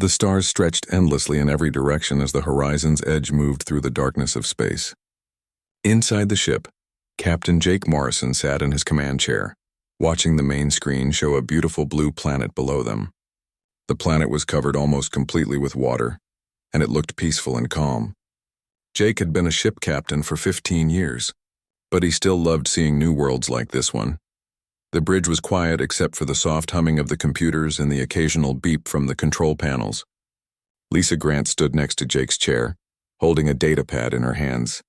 The stars stretched endlessly in every direction as the horizon's edge moved through the darkness of space. Inside the ship, Captain Jake Morrison sat in his command chair, watching the main screen show a beautiful blue planet below them. The planet was covered almost completely with water, and it looked peaceful and calm. Jake had been a ship captain for 15 years, but he still loved seeing new worlds like this one. The bridge was quiet except for the soft humming of the computers and the occasional beep from the control panels. Lisa Grant stood next to Jake's chair, holding a data pad in her hands.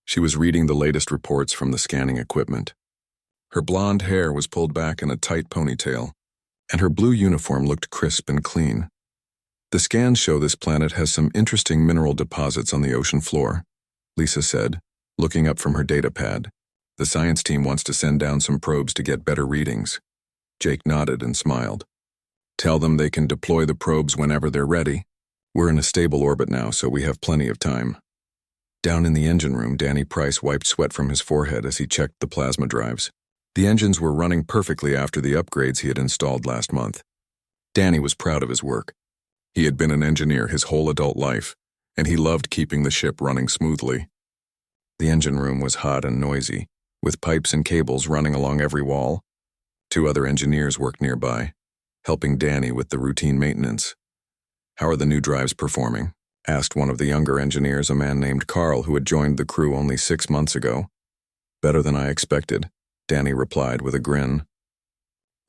She was reading the latest reports from the scanning equipment. Her blonde hair was pulled back in a tight ponytail, and her blue uniform looked crisp and clean. The scans show this planet has some interesting mineral deposits on the ocean floor, Lisa said, looking up from her data pad. The science team wants to send down some probes to get better readings. Jake nodded and smiled. Tell them they can deploy the probes whenever they're ready. We're in a stable orbit now, so we have plenty of time. Down in the engine room, Danny Price wiped sweat from his forehead as he checked the plasma drives. The engines were running perfectly after the upgrades he had installed last month. Danny was proud of his work. He had been an engineer his whole adult life, and he loved keeping the ship running smoothly. The engine room was hot and noisy, with pipes and cables running along every wall. 2 other engineers worked nearby, helping Danny with the routine maintenance. "How are the new drives performing?" asked one of the younger engineers, a man named Carl who had joined the crew only 6 months ago. "Better than I expected," Danny replied with a grin.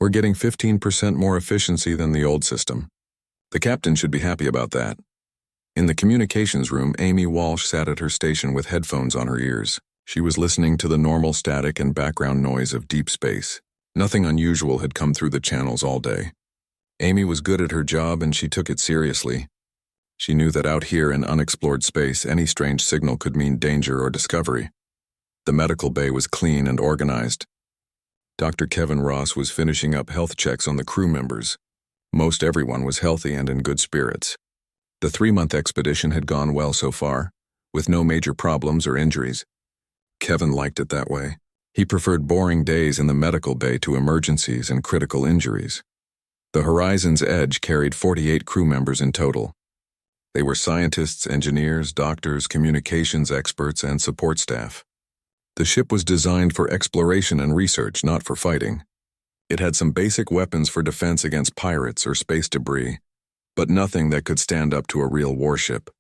"We're getting 15% more efficiency than the old system. The captain should be happy about that." In the communications room, Amy Walsh sat at her station with headphones on her ears. She was listening to the normal static and background noise of deep space. Nothing unusual had come through the channels all day. Amy was good at her job and she took it seriously. She knew that out here in unexplored space, any strange signal could mean danger or discovery. The medical bay was clean and organized. Dr. Kevin Ross was finishing up health checks on the crew members. Most everyone was healthy and in good spirits. The 3-month expedition had gone well so far, with no major problems or injuries. Kevin liked it that way. He preferred boring days in the medical bay to emergencies and critical injuries. The Horizon's Edge carried 48 crew members in total. They were scientists, engineers, doctors, communications experts, and support staff. The ship was designed for exploration and research, not for fighting. It had some basic weapons for defense against pirates or space debris, but nothing that could stand up to a real warship.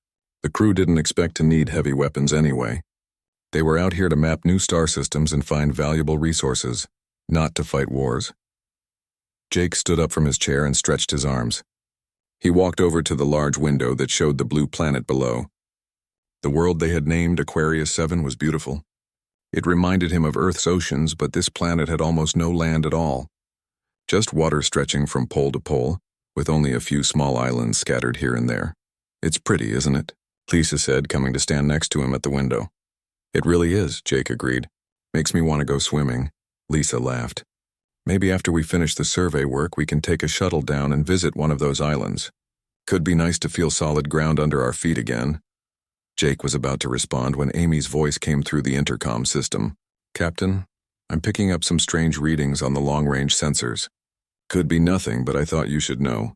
The crew didn't expect to need heavy weapons anyway. They were out here to map new star systems and find valuable resources, not to fight wars. Jake stood up from his chair and stretched his arms. He walked over to the large window that showed the blue planet below. The world they had named Aquarius 7 was beautiful. It reminded him of Earth's oceans, but this planet had almost no land at all. Just water stretching from pole to pole, with only a few small islands scattered here and there. "It's pretty, isn't it?" Lisa said, coming to stand next to him at the window. "It really is," Jake agreed. "Makes me want to go swimming." Lisa laughed. "Maybe after we finish the survey work, we can take a shuttle down and visit one of those islands. Could be nice to feel solid ground under our feet again." Jake was about to respond when Amy's voice came through the intercom system. "Captain, I'm picking up some strange readings on the long-range sensors. Could be nothing, but I thought you should know."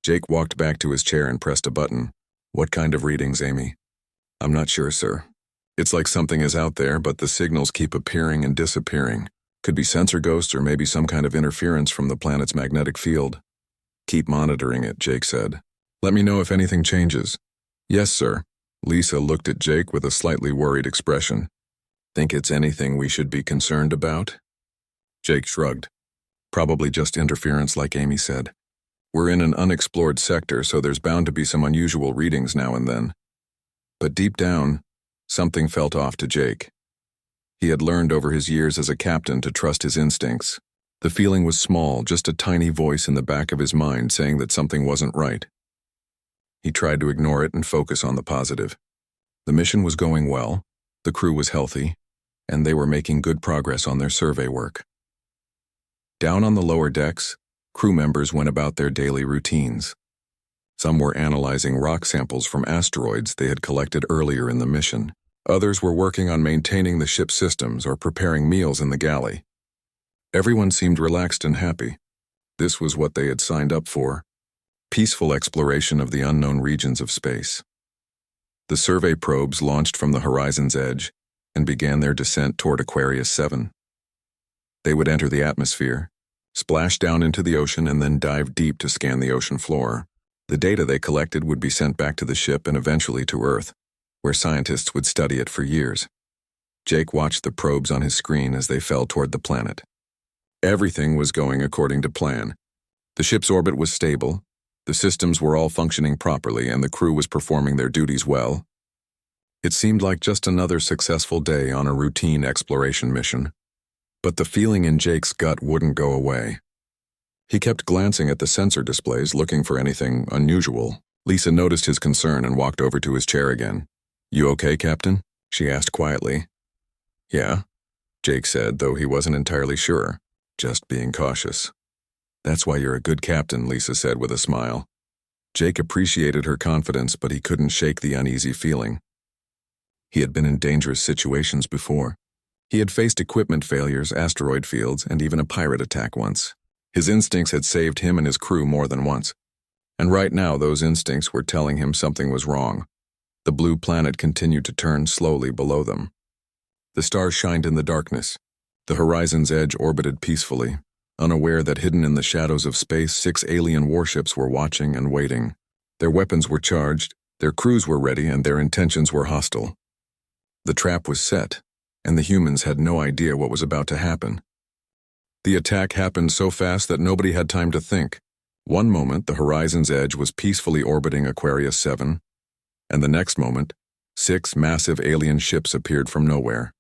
Jake walked back to his chair and pressed a button. "What kind of readings, Amy?" "I'm not sure, sir. It's like something is out there, but the signals keep appearing and disappearing. Could be sensor ghosts or maybe some kind of interference from the planet's magnetic field." "Keep monitoring it," Jake said. "Let me know if anything changes." "Yes, sir." Lisa looked at Jake with a slightly worried expression. "Think it's anything we should be concerned about?" Jake shrugged. "Probably just interference like Amy said. We're in an unexplored sector, so there's bound to be some unusual readings now and then." But deep down, something felt off to Jake. He had learned over his years as a captain to trust his instincts. The feeling was small, just a tiny voice in the back of his mind saying that something wasn't right. He tried to ignore it and focus on the positive. The mission was going well, the crew was healthy, and they were making good progress on their survey work. Down on the lower decks, crew members went about their daily routines. Some were analyzing rock samples from asteroids they had collected earlier in the mission. Others were working on maintaining the ship's systems or preparing meals in the galley. Everyone seemed relaxed and happy. This was what they had signed up for. peaceful exploration of the unknown regions of space. The survey probes launched from the horizon's edge and began their descent toward Aquarius 7. They would enter the atmosphere, splash down into the ocean, and then dive deep to scan the ocean floor. The data they collected would be sent back to the ship and eventually to Earth, where scientists would study it for years. Jake watched the probes on his screen as they fell toward the planet. Everything was going according to plan. The ship's orbit was stable, the systems were all functioning properly, and the crew was performing their duties well. It seemed like just another successful day on a routine exploration mission. But the feeling in Jake's gut wouldn't go away. He kept glancing at the sensor displays, looking for anything unusual. Lisa noticed his concern and walked over to his chair again. "You okay, Captain?" she asked quietly. "Yeah," Jake said, though he wasn't entirely sure. "Just being cautious." "That's why you're a good captain," Lisa said with a smile. Jake appreciated her confidence, but he couldn't shake the uneasy feeling. He had been in dangerous situations before. He had faced equipment failures, asteroid fields, and even a pirate attack once. His instincts had saved him and his crew more than once. And right now, those instincts were telling him something was wrong. The blue planet continued to turn slowly below them. The stars shined in the darkness. The horizon's edge orbited peacefully, unaware that hidden in the shadows of space, 6 alien warships were watching and waiting. Their weapons were charged, their crews were ready, and their intentions were hostile. The trap was set, and the humans had no idea what was about to happen. The attack happened so fast that nobody had time to think. One moment, the horizon's edge was peacefully orbiting Aquarius 7, and the next moment, 6 massive alien ships appeared from nowhere.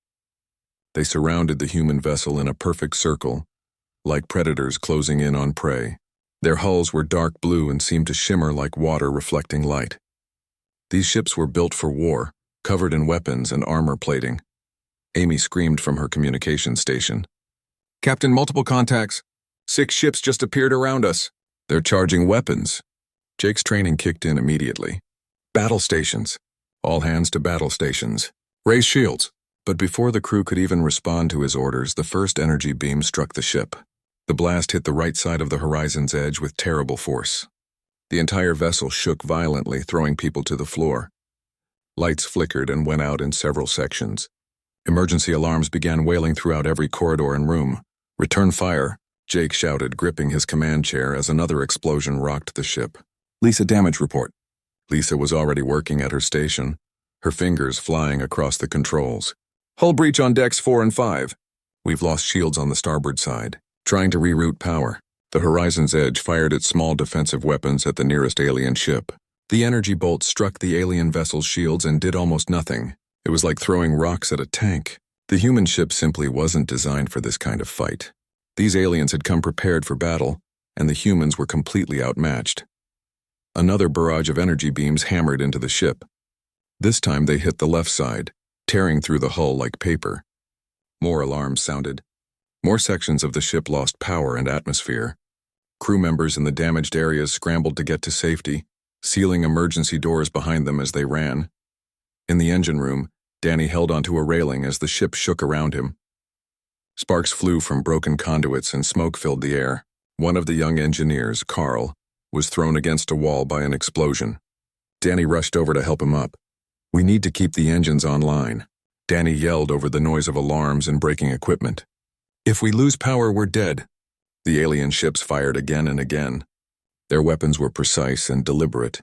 They surrounded the human vessel in a perfect circle, like predators closing in on prey. Their hulls were dark blue and seemed to shimmer like water reflecting light. These ships were built for war, covered in weapons and armor plating. Amy screamed from her communication station. "Captain, multiple contacts. 6 ships just appeared around us. They're charging weapons." Jake's training kicked in immediately. "Battle stations. All hands to battle stations. Raise shields." But before the crew could even respond to his orders, the first energy beam struck the ship. The blast hit the right side of the horizon's edge with terrible force. The entire vessel shook violently, throwing people to the floor. Lights flickered and went out in several sections. Emergency alarms began wailing throughout every corridor and room. "Return fire," Jake shouted, gripping his command chair as another explosion rocked the ship. "Lisa, damage report." Lisa was already working at her station, her fingers flying across the controls. "Hull breach on decks 4 and 5. We've lost shields on the starboard side. Trying to reroute power." The horizon's edge fired its small defensive weapons at the nearest alien ship. The energy bolt struck the alien vessel's shields and did almost nothing. It was like throwing rocks at a tank. The human ship simply wasn't designed for this kind of fight. These aliens had come prepared for battle, and the humans were completely outmatched. Another barrage of energy beams hammered into the ship. This time they hit the left side, tearing through the hull like paper. More alarms sounded. More sections of the ship lost power and atmosphere. Crew members in the damaged areas scrambled to get to safety, sealing emergency doors behind them as they ran. In the engine room, Danny held onto a railing as the ship shook around him. Sparks flew from broken conduits and smoke filled the air. One of the young engineers, Carl, was thrown against a wall by an explosion. Danny rushed over to help him up. "We need to keep the engines online." Danny yelled over the noise of alarms and breaking equipment. "If we lose power, we're dead." The alien ships fired again and again. Their weapons were precise and deliberate.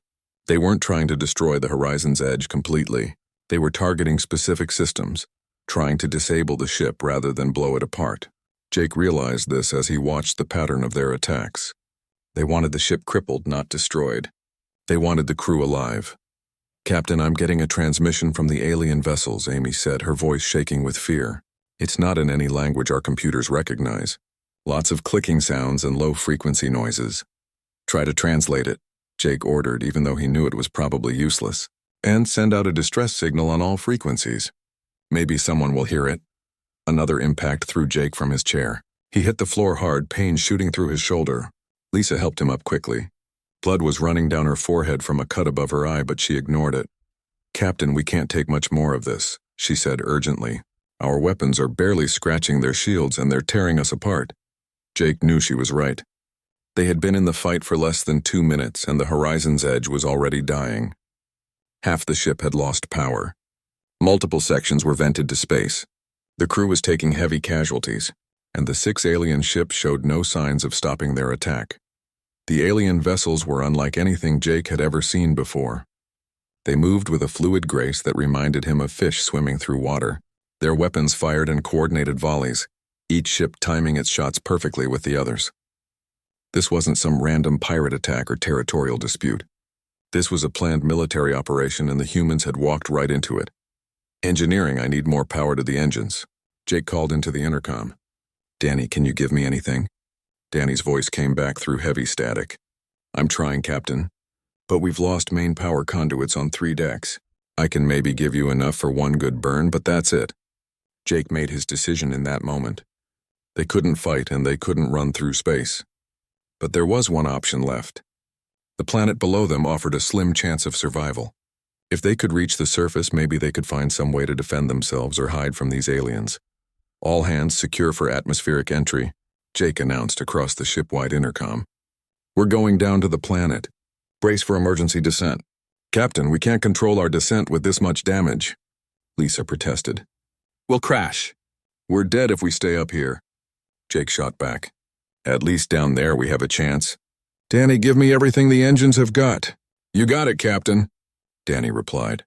They weren't trying to destroy the horizon's edge completely. They were targeting specific systems, trying to disable the ship rather than blow it apart. Jake realized this as he watched the pattern of their attacks. They wanted the ship crippled, not destroyed. They wanted the crew alive. "Captain, I'm getting a transmission from the alien vessels," Amy said, her voice shaking with fear. "It's not in any language our computers recognize. Lots of clicking sounds and low-frequency noises." "Try to translate it," Jake ordered, even though he knew it was probably useless. "And send out a distress signal on all frequencies. Maybe someone will hear it." Another impact threw Jake from his chair. He hit the floor hard, pain shooting through his shoulder. Lisa helped him up quickly. Blood was running down her forehead from a cut above her eye, but she ignored it. "Captain, we can't take much more of this," she said urgently. "Our weapons are barely scratching their shields and they're tearing us apart." Jake knew she was right. They had been in the fight for less than 2 minutes, and the horizon's edge was already dying. Half the ship had lost power. Multiple sections were vented to space. The crew was taking heavy casualties, and the 6 alien ships showed no signs of stopping their attack. The alien vessels were unlike anything Jake had ever seen before. They moved with a fluid grace that reminded him of fish swimming through water. Their weapons fired in coordinated volleys, each ship timing its shots perfectly with the others. This wasn't some random pirate attack or territorial dispute. This was a planned military operation, and the humans had walked right into it. "Engineering, I need more power to the engines." Jake called into the intercom. "Danny, can you give me anything?" Danny's voice came back through heavy static. "I'm trying, Captain. But we've lost main power conduits on 3 decks. I can maybe give you enough for 1 good burn, but that's it." Jake made his decision in that moment. They couldn't fight, and they couldn't run through space. But there was one option left. The planet below them offered a slim chance of survival. If they could reach the surface, maybe they could find some way to defend themselves or hide from these aliens. "All hands secure for atmospheric entry," Jake announced across the ship-wide intercom. "We're going down to the planet. Brace for emergency descent." "Captain, we can't control our descent with this much damage," Lisa protested. "We'll crash. We're dead if we stay up here," Jake shot back. "At least down there we have a chance." "Danny, give me everything the engines have got." "You got it, Captain," Danny replied.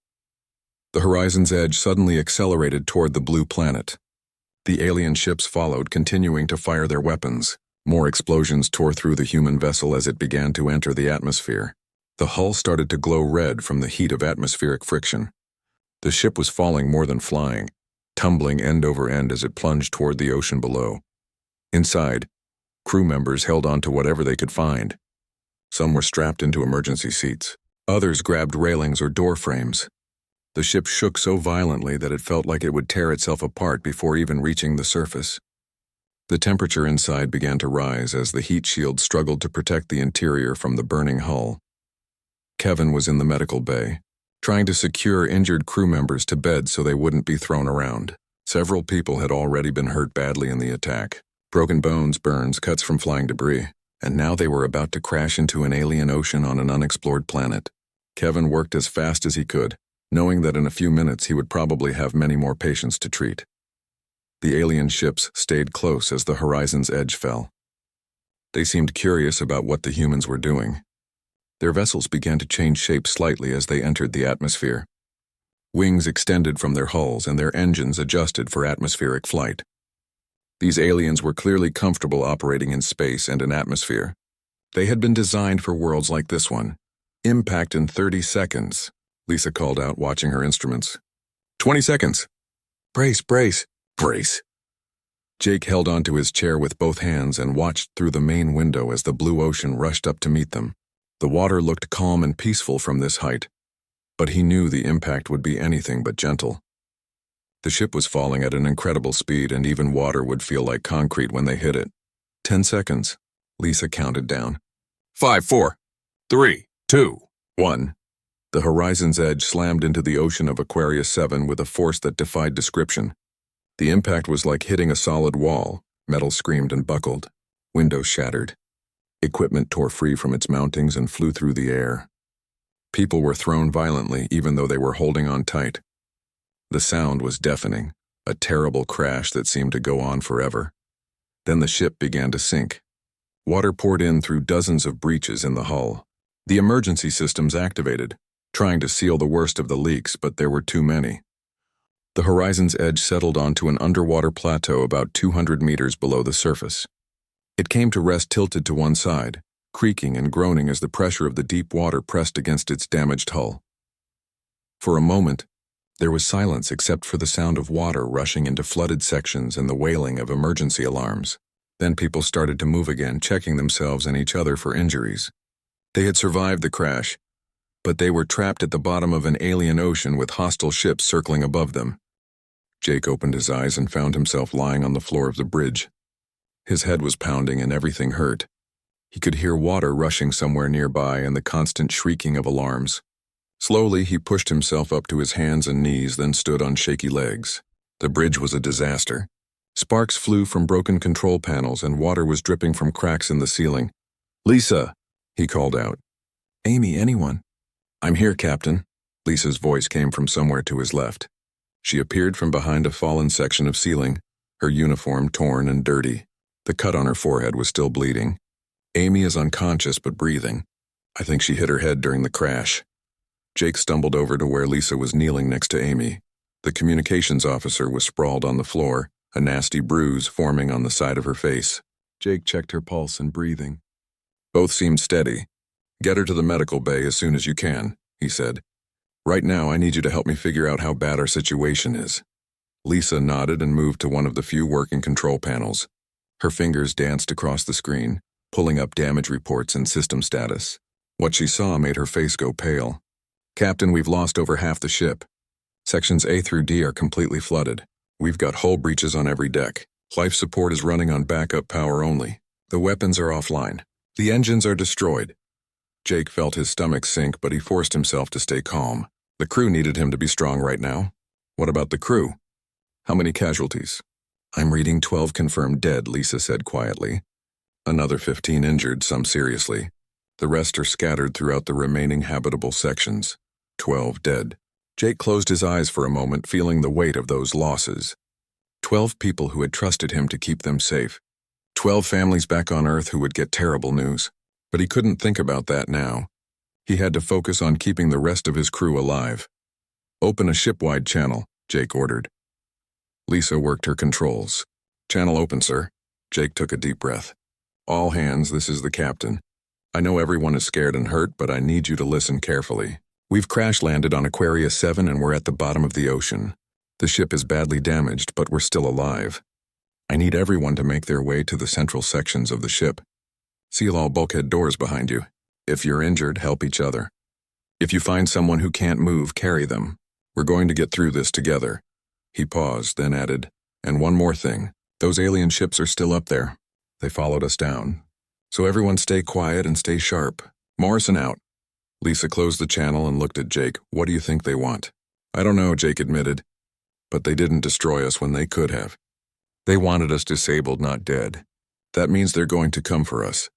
The horizon's edge suddenly accelerated toward the blue planet. The alien ships followed, continuing to fire their weapons. More explosions tore through the human vessel as it began to enter the atmosphere. The hull started to glow red from the heat of atmospheric friction. The ship was falling more than flying, tumbling end over end as it plunged toward the ocean below. Inside, crew members held on to whatever they could find. Some were strapped into emergency seats. Others grabbed railings or door frames. The ship shook so violently that it felt like it would tear itself apart before even reaching the surface. The temperature inside began to rise as the heat shield struggled to protect the interior from the burning hull. Kevin was in the medical bay, trying to secure injured crew members to beds so they wouldn't be thrown around. Several people had already been hurt badly in the attack. Broken bones, burns, cuts from flying debris. And now they were about to crash into an alien ocean on an unexplored planet. Kevin worked as fast as he could, knowing that in a few minutes he would probably have many more patients to treat. The alien ships stayed close as the horizon's edge fell. They seemed curious about what the humans were doing. Their vessels began to change shape slightly as they entered the atmosphere. Wings extended from their hulls and their engines adjusted for atmospheric flight. These aliens were clearly comfortable operating in space and an atmosphere. They had been designed for worlds like this one. "Impact in 30 seconds, Lisa called out, watching her instruments. 20 seconds. Brace, brace, brace. Jake held onto his chair with both hands and watched through the main window as the blue ocean rushed up to meet them. The water looked calm and peaceful from this height, but he knew the impact would be anything but gentle. The ship was falling at an incredible speed, and even water would feel like concrete when they hit it. 10 seconds, Lisa counted down. 5, 4, 3, 2, 1. The horizon's edge slammed into the ocean of Aquarius 7 with a force that defied description. The impact was like hitting a solid wall. Metal screamed and buckled. Windows shattered. Equipment tore free from its mountings and flew through the air. People were thrown violently, even though they were holding on tight. The sound was deafening, a terrible crash that seemed to go on forever. Then the ship began to sink. Water poured in through dozens of breaches in the hull. The emergency systems activated, trying to seal the worst of the leaks, but there were too many. The horizon's edge settled onto an underwater plateau about 200 meters below the surface. It came to rest tilted to one side, creaking and groaning as the pressure of the deep water pressed against its damaged hull. For a moment, there was silence except for the sound of water rushing into flooded sections and the wailing of emergency alarms. Then people started to move again, checking themselves and each other for injuries. They had survived the crash, but they were trapped at the bottom of an alien ocean with hostile ships circling above them. Jake opened his eyes and found himself lying on the floor of the bridge. His head was pounding and everything hurt. He could hear water rushing somewhere nearby and the constant shrieking of alarms. Slowly, he pushed himself up to his hands and knees, then stood on shaky legs. The bridge was a disaster. Sparks flew from broken control panels and water was dripping from cracks in the ceiling. Lisa, he called out. Amy, anyone? I'm here, Captain. Lisa's voice came from somewhere to his left. She appeared from behind a fallen section of ceiling, her uniform torn and dirty. The cut on her forehead was still bleeding. Amy is unconscious but breathing. I think she hit her head during the crash. Jake stumbled over to where Lisa was kneeling next to Amy. The communications officer was sprawled on the floor, a nasty bruise forming on the side of her face. Jake checked her pulse and breathing. Both seemed steady. Get her to the medical bay as soon as you can, he said. Right now, I need you to help me figure out how bad our situation is. Lisa nodded and moved to one of the few working control panels. Her fingers danced across the screen, pulling up damage reports and system status. What she saw made her face go pale. Captain, we've lost over half the ship. Sections A through D are completely flooded. We've got hull breaches on every deck. Life support is running on backup power only. The weapons are offline. The engines are destroyed. Jake felt his stomach sink, but he forced himself to stay calm. The crew needed him to be strong right now. What about the crew? How many casualties? I'm reading 12 confirmed dead, Lisa said quietly. Another 15 injured, some seriously. The rest are scattered throughout the remaining habitable sections. 12 dead. Jake closed his eyes for a moment, feeling the weight of those losses. 12 people who had trusted him to keep them safe. 12 families back on Earth who would get terrible news. But he couldn't think about that now. He had to focus on keeping the rest of his crew alive. Open a ship-wide channel, Jake ordered. Lisa worked her controls. Channel open, sir. Jake took a deep breath. All hands, this is the captain. I know everyone is scared and hurt, but I need you to listen carefully. We've crash-landed on Aquarius 7 and we're at the bottom of the ocean. The ship is badly damaged, but we're still alive. I need everyone to make their way to the central sections of the ship. Seal all bulkhead doors behind you. If you're injured, help each other. If you find someone who can't move, carry them. We're going to get through this together. He paused, then added, and one more thing. Those alien ships are still up there. They followed us down. So everyone stay quiet and stay sharp. Morrison out. Lisa closed the channel and looked at Jake. What do you think they want? I don't know, Jake admitted. But they didn't destroy us when they could have. They wanted us disabled, not dead. That means they're going to come for us.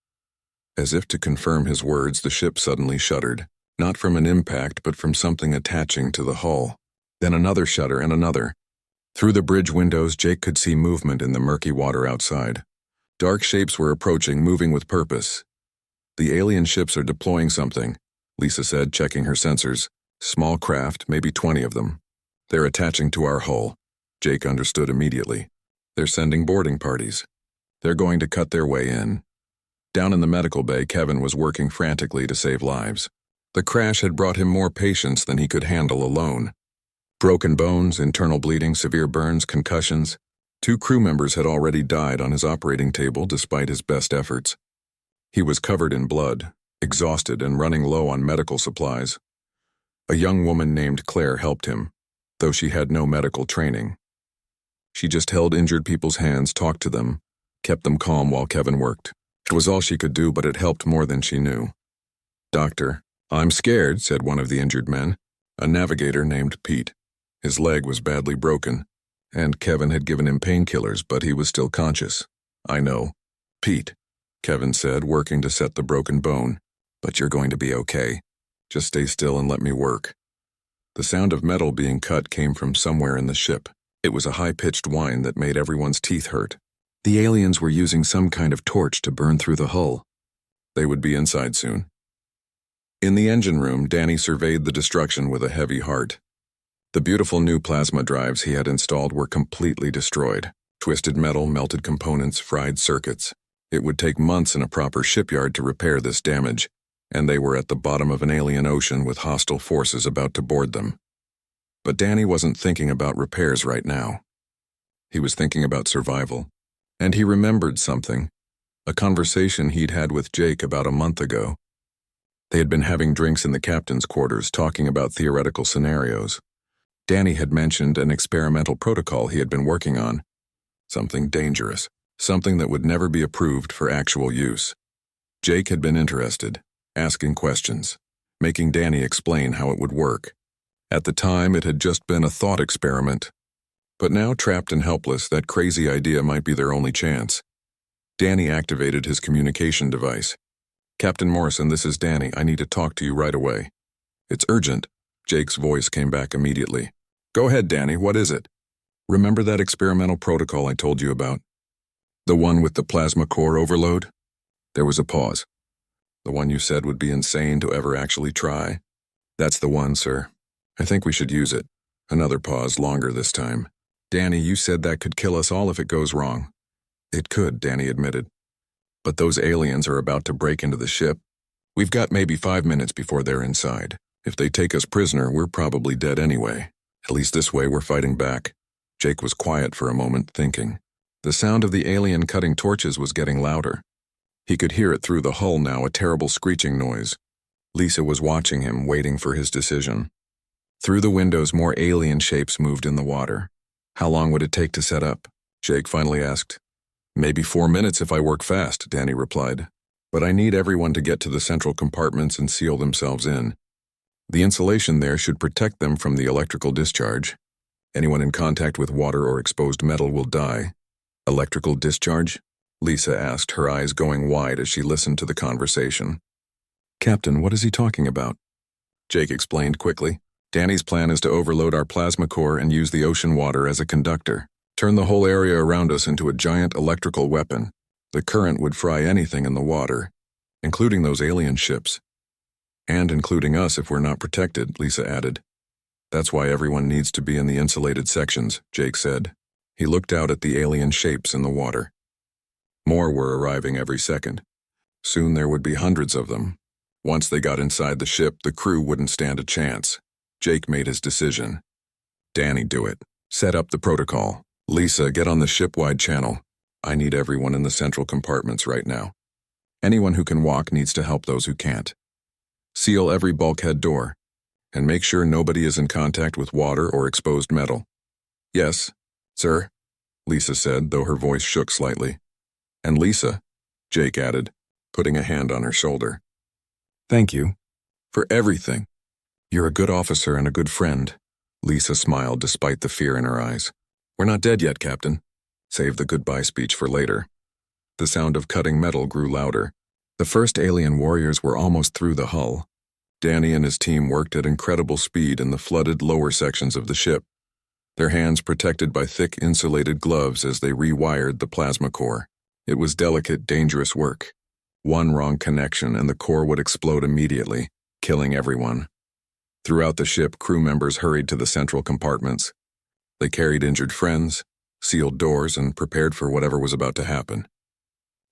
As if to confirm his words, the ship suddenly shuddered. Not from an impact, but from something attaching to the hull. Then another shudder and another. Through the bridge windows, Jake could see movement in the murky water outside. Dark shapes were approaching, moving with purpose. The alien ships are deploying something, Lisa said, checking her sensors. Small craft, maybe 20 of them. They're attaching to our hull. Jake understood immediately. They're sending boarding parties. They're going to cut their way in. Down in the medical bay, Kevin was working frantically to save lives. The crash had brought him more patience than he could handle alone. Broken bones, internal bleeding, severe burns, concussions. 2 crew members had already died on his operating table despite his best efforts. He was covered in blood, exhausted and running low on medical supplies. A young woman named Claire helped him, though she had no medical training. She just held injured people's hands, talked to them, kept them calm while Kevin worked. It was all she could do, but it helped more than she knew. Doctor, I'm scared, said one of the injured men, a navigator named Pete. His leg was badly broken, and Kevin had given him painkillers, but he was still conscious. I know. Pete, Kevin said, working to set the broken bone. But you're going to be okay. Just stay still and let me work. The sound of metal being cut came from somewhere in the ship. It was a high-pitched whine that made everyone's teeth hurt. The aliens were using some kind of torch to burn through the hull. They would be inside soon. In the engine room, Danny surveyed the destruction with a heavy heart. The beautiful new plasma drives he had installed were completely destroyed. Twisted metal, melted components, fried circuits. It would take months in a proper shipyard to repair this damage, and they were at the bottom of an alien ocean with hostile forces about to board them. But Danny wasn't thinking about repairs right now. He was thinking about survival. And he remembered something, a conversation he'd had with Jake about a month ago. They had been having drinks in the captain's quarters, talking about theoretical scenarios. Danny had mentioned an experimental protocol he had been working on. Something dangerous, something that would never be approved for actual use. Jake had been interested, asking questions, making Danny explain how it would work. At the time, it had just been a thought experiment. But now, trapped and helpless, that crazy idea might be their only chance. Danny activated his communication device. Captain Morrison, this is Danny. I need to talk to you right away. It's urgent. Jake's voice came back immediately. Go ahead, Danny. What is it? Remember that experimental protocol I told you about? The one with the plasma core overload? There was a pause. The one you said would be insane to ever actually try? That's the one, sir. I think we should use it. Another pause, longer this time. Danny, you said that could kill us all if it goes wrong. It could, Danny admitted. But those aliens are about to break into the ship. We've got maybe 5 minutes before they're inside. If they take us prisoner, we're probably dead anyway. At least this way we're fighting back. Jake was quiet for a moment, thinking. The sound of the alien cutting torches was getting louder. He could hear it through the hull now, a terrible screeching noise. Lisa was watching him, waiting for his decision. Through the windows, more alien shapes moved in the water. How long would it take to set up? Jake finally asked. Maybe 4 minutes if I work fast, Danny replied. But I need everyone to get to the central compartments and seal themselves in. The insulation there should protect them from the electrical discharge. Anyone in contact with water or exposed metal will die. Electrical discharge? Lisa asked, her eyes going wide as she listened to the conversation. Captain, what is he talking about? Jake explained quickly. Danny's plan is to overload our plasma core and use the ocean water as a conductor. Turn the whole area around us into a giant electrical weapon. The current would fry anything in the water, including those alien ships. And including us if we're not protected, Lisa added. That's why everyone needs to be in the insulated sections, Jake said. He looked out at the alien shapes in the water. More were arriving every second. Soon there would be hundreds of them. Once they got inside the ship, the crew wouldn't stand a chance. Jake made his decision. Danny, do it. Set up the protocol. Lisa, get on the ship-wide channel. I need everyone in the central compartments right now. Anyone who can walk needs to help those who can't. Seal every bulkhead door, and make sure nobody is in contact with water or exposed metal. Yes, sir, Lisa said, though her voice shook slightly. And Lisa, Jake added, putting a hand on her shoulder. Thank you. For everything. You're a good officer and a good friend. Lisa smiled despite the fear in her eyes. We're not dead yet, Captain. Save the goodbye speech for later. The sound of cutting metal grew louder. The first alien warriors were almost through the hull. Danny and his team worked at incredible speed in the flooded lower sections of the ship, their hands protected by thick insulated gloves as they rewired the plasma core. It was delicate, dangerous work. One wrong connection and the core would explode immediately, killing everyone. Throughout the ship, crew members hurried to the central compartments. They carried injured friends, sealed doors, and prepared for whatever was about to happen.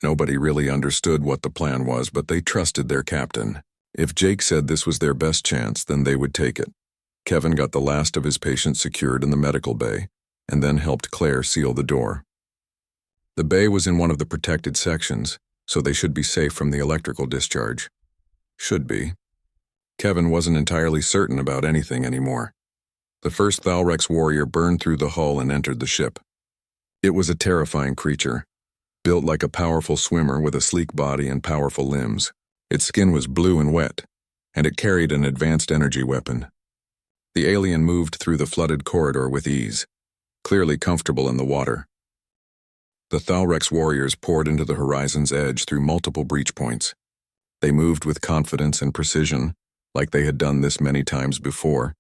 Nobody really understood what the plan was, but they trusted their captain. If Jake said this was their best chance, then they would take it. Kevin got the last of his patients secured in the medical bay, and then helped Claire seal the door. The bay was in one of the protected sections, so they should be safe from the electrical discharge. Should be. Kevin wasn't entirely certain about anything anymore. The first Thalrex warrior burned through the hull and entered the ship. It was a terrifying creature, built like a powerful swimmer with a sleek body and powerful limbs. Its skin was blue and wet, and it carried an advanced energy weapon. The alien moved through the flooded corridor with ease, clearly comfortable in the water. The Thalrex warriors poured into the horizon's edge through multiple breach points. They moved with confidence and precision, like they had done this many times before.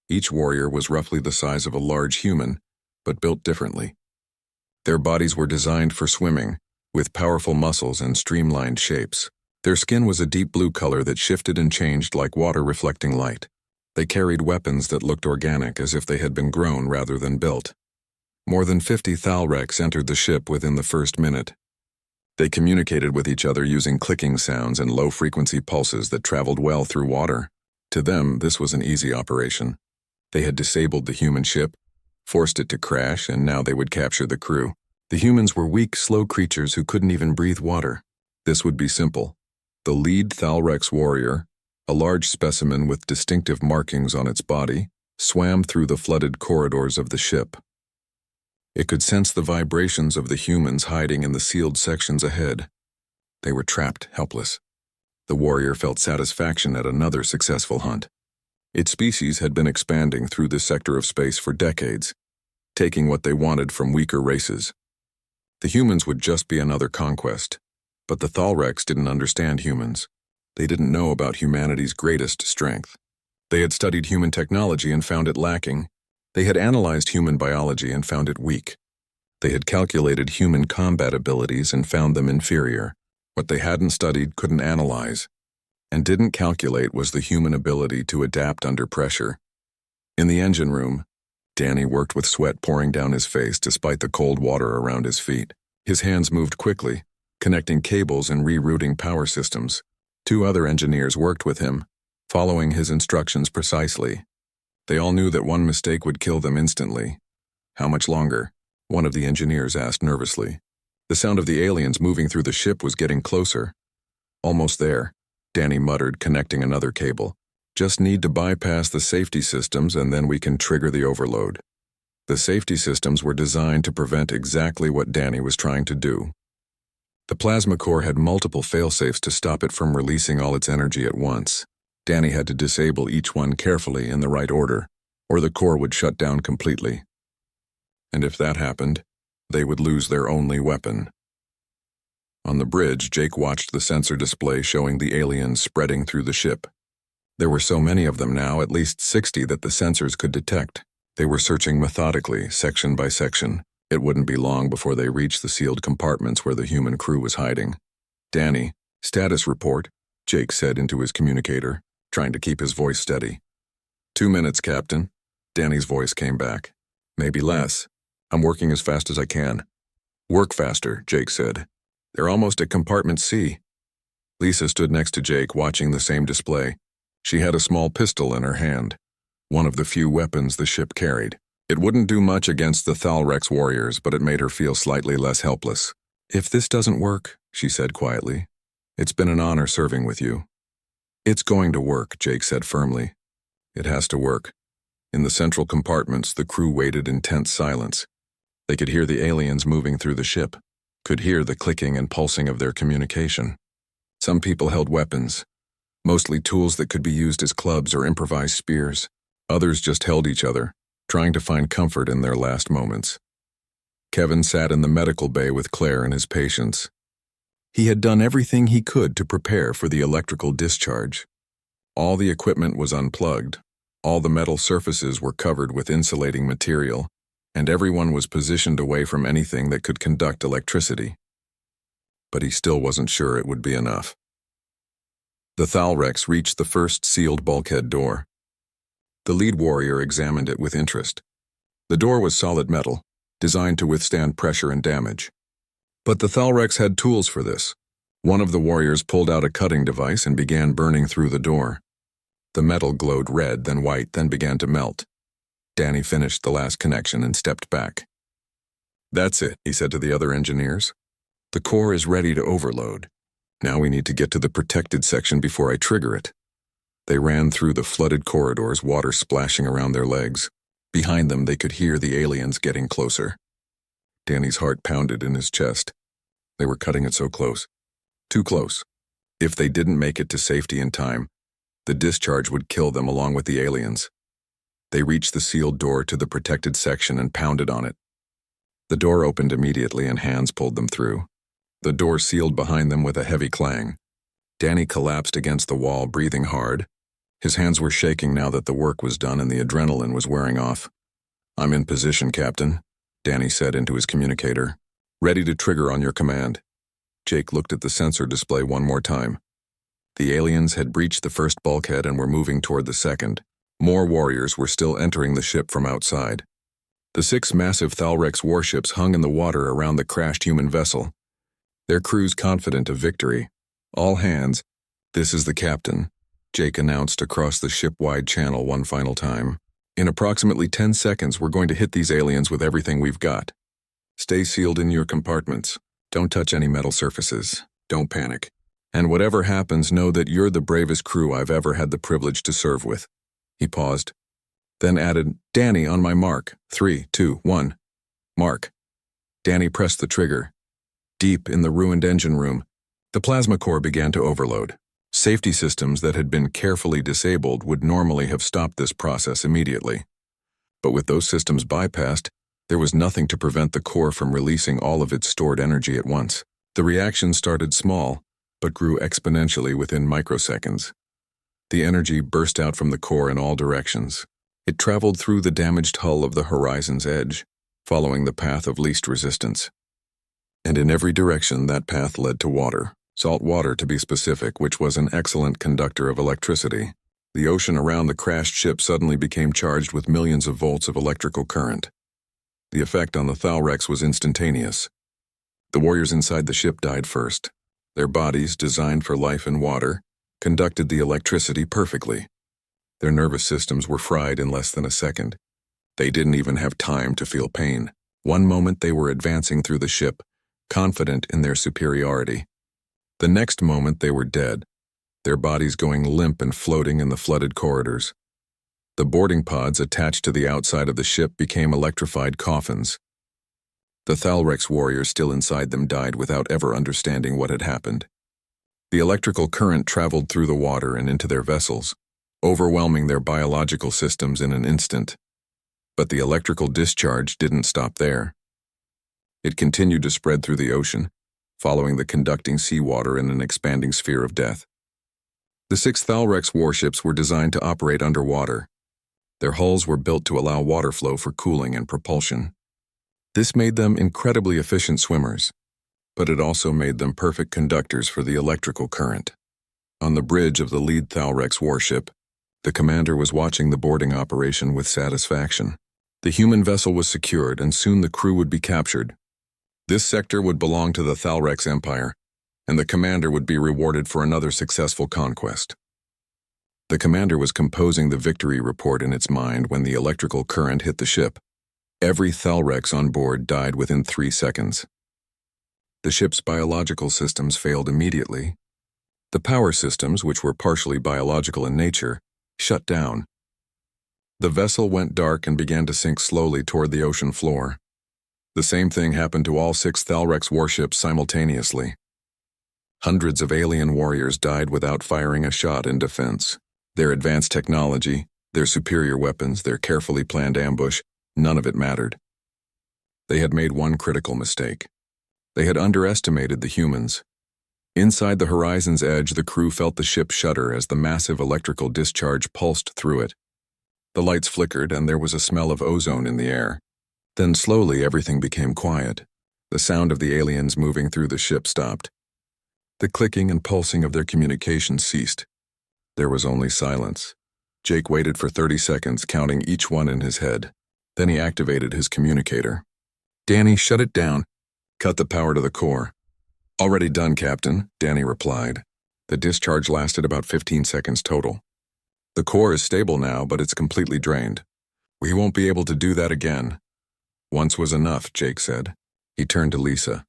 Each warrior was roughly the size of a large human, but built differently. Their bodies were designed for swimming, with powerful muscles and streamlined shapes. Their skin was a deep blue color that shifted and changed like water reflecting light. They carried weapons that looked organic, as if they had been grown rather than built. More than 50 Thalrex entered the ship within the first minute. They communicated with each other using clicking sounds and low-frequency pulses that traveled well through water. To them, this was an easy operation. They had disabled the human ship, forced it to crash, and now they would capture the crew. The humans were weak, slow creatures who couldn't even breathe water. This would be simple. The lead Thalrex warrior, a large specimen with distinctive markings on its body, swam through the flooded corridors of the ship. It could sense the vibrations of the humans hiding in the sealed sections ahead. They were trapped, helpless. The warrior felt satisfaction at another successful hunt. Its species had been expanding through this sector of space for decades, taking what they wanted from weaker races. The humans would just be another conquest, But the Thalrex didn't understand humans. They didn't know about humanity's greatest strength. They had studied human technology and found it lacking. They had analyzed human biology and found it weak. They had calculated human combat abilities and found them inferior. What they hadn't studied, couldn't analyze, and didn't calculate was the human ability to adapt under pressure. In the engine room, Danny worked with sweat pouring down his face despite the cold water around his feet. His hands moved quickly, connecting cables and rerouting power systems. 2 other engineers worked with him, following his instructions precisely. They all knew that one mistake would kill them instantly. How much longer? One of the engineers asked nervously. The sound of the aliens moving through the ship was getting closer. Almost there, Danny muttered, connecting another cable. Just need to bypass the safety systems and then we can trigger the overload. The safety systems were designed to prevent exactly what Danny was trying to do. The plasma core had multiple failsafes to stop it from releasing all its energy at once. Danny had to disable each one carefully in the right order, or the core would shut down completely. And if that happened, they would lose their only weapon. On the bridge, Jake watched the sensor display showing the aliens spreading through the ship. There were so many of them now, at least 60 that the sensors could detect. They were searching methodically, section by section. It wouldn't be long before they reached the sealed compartments where the human crew was hiding. Danny, status report, Jake said into his communicator, trying to keep his voice steady. 2 minutes, Captain. Danny's voice came back. Maybe less. I'm working as fast as I can. Work faster, Jake said. They're almost at compartment C. Lisa stood next to Jake, watching the same display. She had a small pistol in her hand, one of the few weapons the ship carried. It wouldn't do much against the Thalrex warriors, but it made her feel slightly less helpless. If this doesn't work, she said quietly, it's been an honor serving with you. It's going to work, Jake said firmly. It has to work. In the central compartments, the crew waited in tense silence. They could hear the aliens moving through the ship, could hear the clicking and pulsing of their communication. Some people held weapons, mostly tools that could be used as clubs or improvised spears. Others just held each other, trying to find comfort in their last moments. Kevin sat in the medical bay with Claire and his patients. He had done everything he could to prepare for the electrical discharge. All the equipment was unplugged, all the metal surfaces were covered with insulating material, and everyone was positioned away from anything that could conduct electricity. But he still wasn't sure it would be enough. The Thalrex reached the first sealed bulkhead door. The lead warrior examined it with interest. The door was solid metal, designed to withstand pressure and damage. But the Thalrex had tools for this. One of the warriors pulled out a cutting device and began burning through the door. The metal glowed red, then white, then began to melt. Danny finished the last connection and stepped back. That's it, he said to the other engineers. The core is ready to overload. Now we need to get to the protected section before I trigger it. They ran through the flooded corridors, water splashing around their legs. Behind them, they could hear the aliens getting closer. Danny's heart pounded in his chest. They were cutting it so close. Too close. If they didn't make it to safety in time, the discharge would kill them along with the aliens. They reached the sealed door to the protected section and pounded on it. The door opened immediately and hands pulled them through. The door sealed behind them with a heavy clang. Danny collapsed against the wall, breathing hard. His hands were shaking now that the work was done and the adrenaline was wearing off. I'm in position, Captain, Danny said into his communicator. Ready to trigger on your command. Jake looked at the sensor display one more time. The aliens had breached the first bulkhead and were moving toward the second. More warriors were still entering the ship from outside. The 6 massive Thalrex warships hung in the water around the crashed human vessel, their crews confident of victory. All hands, this is the captain, Jake announced across the ship-wide channel one final time. In approximately 10 seconds, we're going to hit these aliens with everything we've got. Stay sealed in your compartments. Don't touch any metal surfaces. Don't panic. And whatever happens, know that you're the bravest crew I've ever had the privilege to serve with. He paused, then added, Danny, on my mark. 3, 2, 1. Mark. Danny pressed the trigger. Deep in the ruined engine room, the plasma core began to overload. Safety systems that had been carefully disabled would normally have stopped this process immediately. But with those systems bypassed, there was nothing to prevent the core from releasing all of its stored energy at once. The reaction started small, but grew exponentially within microseconds. The energy burst out from the core in all directions. It traveled through the damaged hull of the horizon's edge, following the path of least resistance. And in every direction that path led to water, salt water to be specific, which was an excellent conductor of electricity. The ocean around the crashed ship suddenly became charged with millions of volts of electrical current. The effect on the Thalrex was instantaneous. The warriors inside the ship died first. Their bodies, designed for life in water, conducted the electricity perfectly. Their nervous systems were fried in less than a second. They didn't even have time to feel pain. One moment they were advancing through the ship, confident in their superiority. The next moment they were dead, their bodies going limp and floating in the flooded corridors. The boarding pods attached to the outside of the ship became electrified coffins. The Thalrex warriors still inside them died without ever understanding what had happened. The electrical current traveled through the water and into their vessels, overwhelming their biological systems in an instant. But the electrical discharge didn't stop there. It continued to spread through the ocean, following the conducting seawater in an expanding sphere of death. The 6 Thalrex warships were designed to operate underwater. Their hulls were built to allow water flow for cooling and propulsion. This made them incredibly efficient swimmers, but it also made them perfect conductors for the electrical current. On the bridge of the lead Thalrex warship, the commander was watching the boarding operation with satisfaction. The human vessel was secured, and soon the crew would be captured. This sector would belong to the Thalrex Empire, and the commander would be rewarded for another successful conquest. The commander was composing the victory report in its mind when the electrical current hit the ship. Every Thalrex on board died within 3 seconds. The ship's biological systems failed immediately. The power systems, which were partially biological in nature, shut down. The vessel went dark and began to sink slowly toward the ocean floor. The same thing happened to all 6 Thalrex warships simultaneously. Hundreds of alien warriors died without firing a shot in defense. Their advanced technology, their superior weapons, their carefully planned ambush, none of it mattered. They had made one critical mistake. They had underestimated the humans. Inside the horizon's edge, the crew felt the ship shudder as the massive electrical discharge pulsed through it. The lights flickered, and there was a smell of ozone in the air. Then slowly everything became quiet. The sound of the aliens moving through the ship stopped. The clicking and pulsing of their communications ceased. There was only silence. Jake waited for 30 seconds, counting each one in his head. Then he activated his communicator. "Danny, shut it down. Cut the power to the core." "Already done, Captain," Danny replied. The discharge lasted about 15 seconds total. "The core is stable now, but it's completely drained. We won't be able to do that again." "Once was enough," Jake said. He turned to Lisa.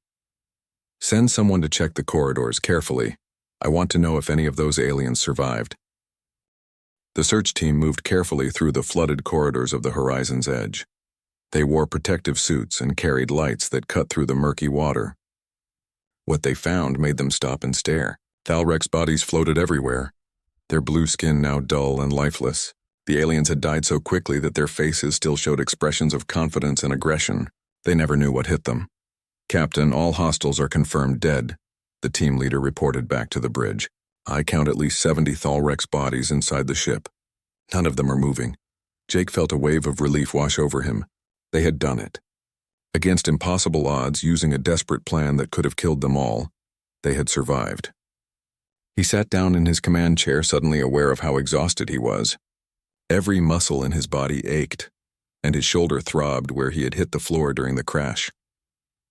"Send someone to check the corridors carefully. I want to know if any of those aliens survived." The search team moved carefully through the flooded corridors of the horizon's edge. They wore protective suits and carried lights that cut through the murky water. What they found made them stop and stare. Thalrex bodies floated everywhere, their blue skin now dull and lifeless. The aliens had died so quickly that their faces still showed expressions of confidence and aggression. They never knew what hit them. "Captain, all hostiles are confirmed dead," the team leader reported back to the bridge. "I count at least 70 Thalrex bodies inside the ship. None of them are moving." Jake felt a wave of relief wash over him. They had done it. Against impossible odds, using a desperate plan that could have killed them all, they had survived. He sat down in his command chair, suddenly aware of how exhausted he was. Every muscle in his body ached, and his shoulder throbbed where he had hit the floor during the crash.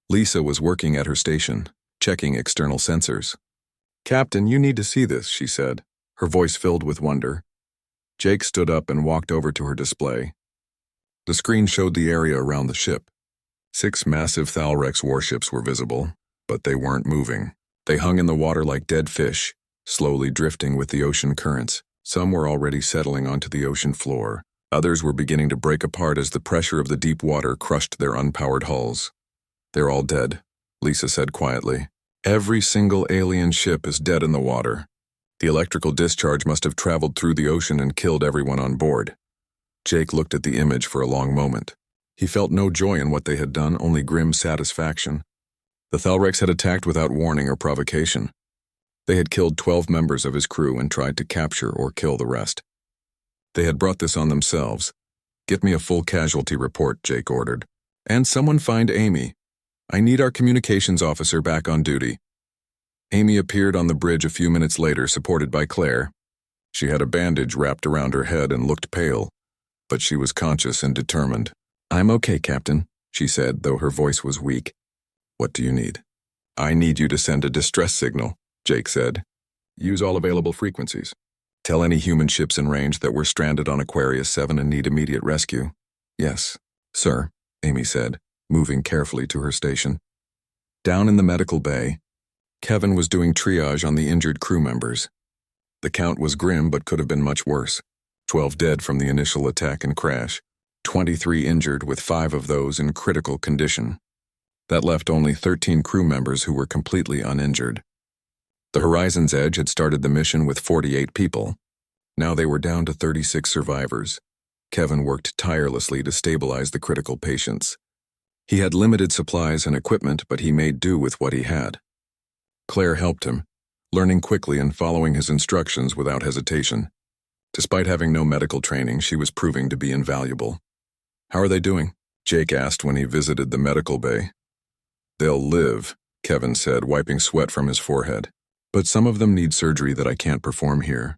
Lisa was working at her station, checking external sensors. "Captain, you need to see this," she said, her voice filled with wonder. Jake stood up and walked over to her display. The screen showed the area around the ship. 6 massive Thalrex warships were visible, but they weren't moving. They hung in the water like dead fish, slowly drifting with the ocean currents. Some were already settling onto the ocean floor. Others were beginning to break apart as the pressure of the deep water crushed their unpowered hulls. "They're all dead," Lisa said quietly. "Every single alien ship is dead in the water. The electrical discharge must have traveled through the ocean and killed everyone on board." Jake looked at the image for a long moment. He felt no joy in what they had done, only grim satisfaction. The Thalrex had attacked without warning or provocation. They had killed 12 members of his crew and tried to capture or kill the rest. They had brought this on themselves. "Get me a full casualty report," Jake ordered. "And someone find Amy. I need our communications officer back on duty." Amy appeared on the bridge a few minutes later, supported by Claire. She had a bandage wrapped around her head and looked pale, but she was conscious and determined. "I'm okay, Captain," she said, though her voice was weak. "What do you need?" "I need you to send a distress signal," Jake said. "Use all available frequencies. Tell any human ships in range that we're stranded on Aquarius 7 and need immediate rescue." "Yes, sir," Amy said, moving carefully to her station. Down in the medical bay, Kevin was doing triage on the injured crew members. The count was grim but could have been much worse. 12 dead from the initial attack and crash, 23 injured with 5 of those in critical condition. That left only 13 crew members who were completely uninjured. The Horizon's Edge had started the mission with 48 people. Now they were down to 36 survivors. Kevin worked tirelessly to stabilize the critical patients. He had limited supplies and equipment, but he made do with what he had. Claire helped him, learning quickly and following his instructions without hesitation. Despite having no medical training, she was proving to be invaluable. "How are they doing?" Jake asked when he visited the medical bay. "They'll live," Kevin said, wiping sweat from his forehead. "But some of them need surgery that I can't perform here.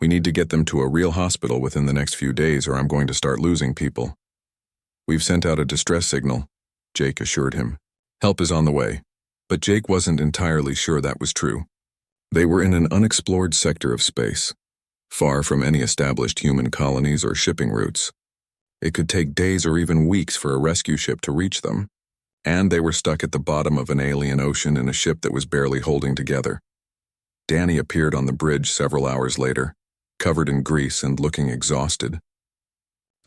We need to get them to a real hospital within the next few days, or I'm going to start losing people." "We've sent out a distress signal," Jake assured him. "Help is on the way." But Jake wasn't entirely sure that was true. They were in an unexplored sector of space, far from any established human colonies or shipping routes. It could take days or even weeks for a rescue ship to reach them, and they were stuck at the bottom of an alien ocean in a ship that was barely holding together. Danny appeared on the bridge several hours later, covered in grease and looking exhausted.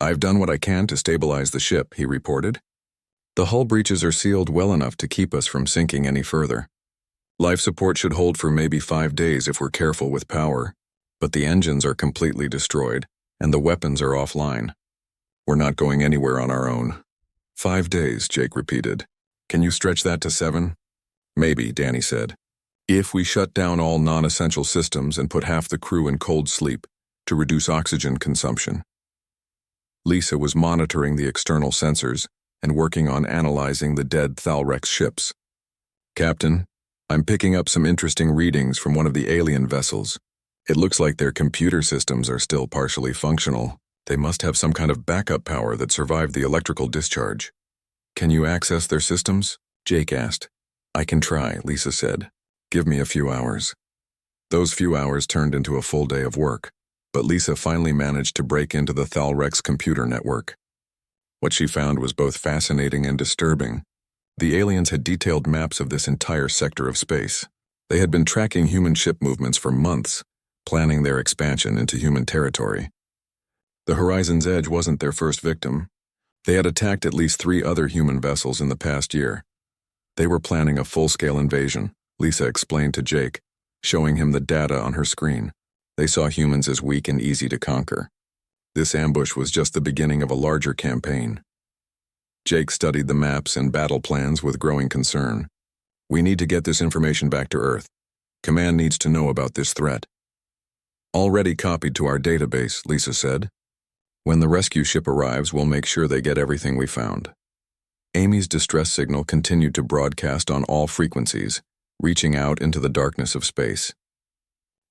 "I've done what I can to stabilize the ship," he reported. "The hull breaches are sealed well enough to keep us from sinking any further. Life support should hold for maybe 5 days if we're careful with power, but the engines are completely destroyed, and the weapons are offline. We're not going anywhere on our own." 5 days, Jake repeated. "Can you stretch that to 7? "Maybe," Danny said. "If we shut down all non-essential systems and put half the crew in cold sleep to reduce oxygen consumption." Lisa was monitoring the external sensors and working on analyzing the dead Thalrex ships. "Captain, I'm picking up some interesting readings from one of the alien vessels. It looks like their computer systems are still partially functional. They must have some kind of backup power that survived the electrical discharge." "Can you access their systems?" Jake asked. "I can try," Lisa said. "Give me a few hours." Those few hours turned into a full day of work, but Lisa finally managed to break into the Thalrex computer network. What she found was both fascinating and disturbing. The aliens had detailed maps of this entire sector of space. They had been tracking human ship movements for months, planning their expansion into human territory. The Horizon's Edge wasn't their first victim. They had attacked at least 3 other human vessels in the past year. They were planning a full-scale invasion, Lisa explained to Jake, showing him the data on her screen. They saw humans as weak and easy to conquer. This ambush was just the beginning of a larger campaign. Jake studied the maps and battle plans with growing concern. "We need to get this information back to Earth. Command needs to know about this threat." "Already copied to our database," Lisa said. "When the rescue ship arrives, we'll make sure they get everything we found." Amy's distress signal continued to broadcast on all frequencies, reaching out into the darkness of space.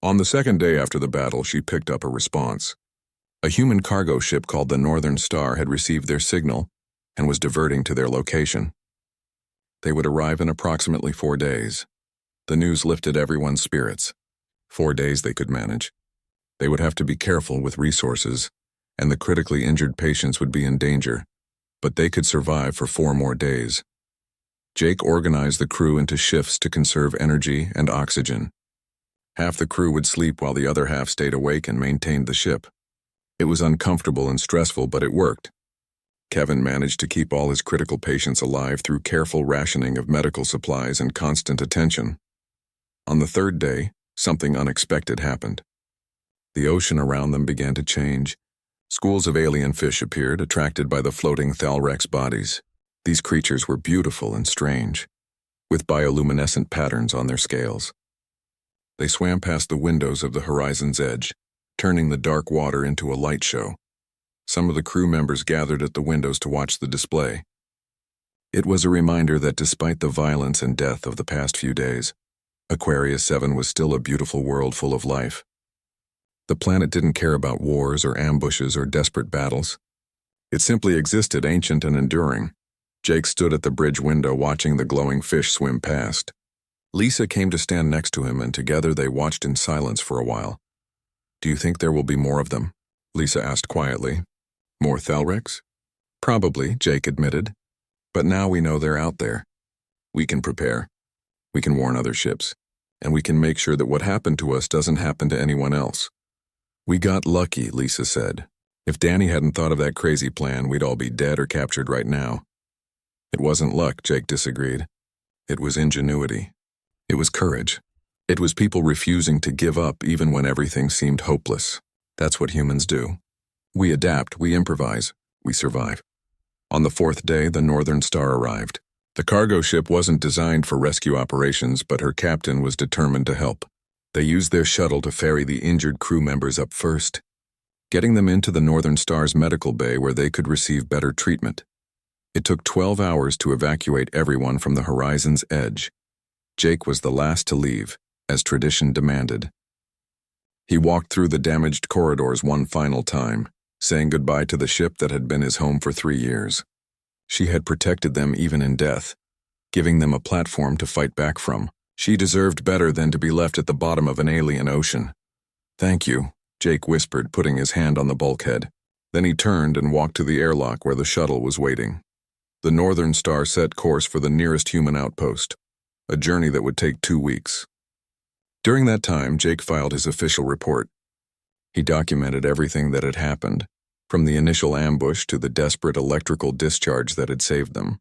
On the second day after the battle, she picked up a response. A human cargo ship called the Northern Star had received their signal and was diverting to their location. They would arrive in approximately 4 days. The news lifted everyone's spirits. 4 days they could manage. They would have to be careful with resources, and the critically injured patients would be in danger, but they could survive for 4 more days. Jake organized the crew into shifts to conserve energy and oxygen. Half the crew would sleep while the other half stayed awake and maintained the ship. It was uncomfortable and stressful, but it worked. Kevin managed to keep all his critical patients alive through careful rationing of medical supplies and constant attention. On the 3rd day, something unexpected happened. The ocean around them began to change. Schools of alien fish appeared, attracted by the floating Thalrex bodies. These creatures were beautiful and strange. with bioluminescent patterns on their scales. They swam past the windows of the horizon's edge, turning the dark water into a light show. Some of the crew members gathered at the windows to watch the display. It was a reminder that despite the violence and death of the past few days, Aquarius 7 was still a beautiful world full of life. The planet didn't care about wars or ambushes or desperate battles. It simply existed, ancient and enduring. Jake stood at the bridge window watching the glowing fish swim past. Lisa came to stand next to him, and together they watched in silence for a while. "Do you think there will be more of them?" Lisa asked quietly. "More Thalrex?" "Probably," Jake admitted. "But now we know they're out there. We can prepare. We can warn other ships. And we can make sure that what happened to us doesn't happen to anyone else." "We got lucky," Lisa said. "If Danny hadn't thought of that crazy plan, we'd all be dead or captured right now." "It wasn't luck," Jake disagreed. "It was ingenuity. It was courage. It was people refusing to give up even when everything seemed hopeless. That's what humans do. We adapt, we improvise, we survive." On the fourth day, the Northern Star arrived. The cargo ship wasn't designed for rescue operations, but her captain was determined to help. They used their shuttle to ferry the injured crew members up first, getting them into the Northern Star's medical bay where they could receive better treatment. It took 12 hours to evacuate everyone from the horizon's edge. Jake was the last to leave, as tradition demanded. He walked through the damaged corridors one final time, saying goodbye to the ship that had been his home for 3 years. She had protected them even in death, giving them a platform to fight back from. She deserved better than to be left at the bottom of an alien ocean. "Thank you," Jake whispered, putting his hand on the bulkhead. Then he turned and walked to the airlock where the shuttle was waiting. The Northern Star set course for the nearest human outpost, a journey that would take 2 weeks. During that time, Jake filed his official report. He documented everything that had happened, from the initial ambush to the desperate electrical discharge that had saved them.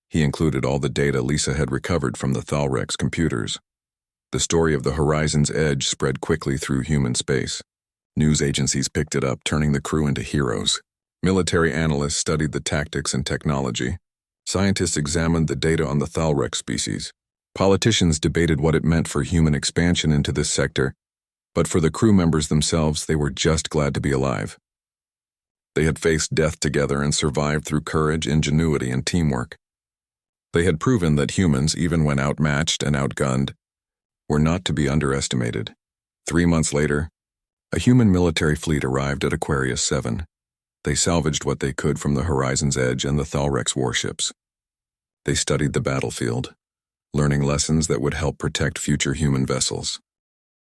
He included all the data Lisa had recovered from the Thalrex computers. The story of the horizon's edge spread quickly through human space. News agencies picked it up, turning the crew into heroes. Military analysts studied the tactics and technology. Scientists examined the data on the Thalrex species. Politicians debated what it meant for human expansion into this sector, but for the crew members themselves, they were just glad to be alive. They had faced death together and survived through courage, ingenuity, and teamwork. They had proven that humans, even when outmatched and outgunned, were not to be underestimated. 3 months later, a human military fleet arrived at Aquarius 7. They salvaged what they could from the horizon's edge and the Thalrex warships. They studied the battlefield, learning lessons that would help protect future human vessels.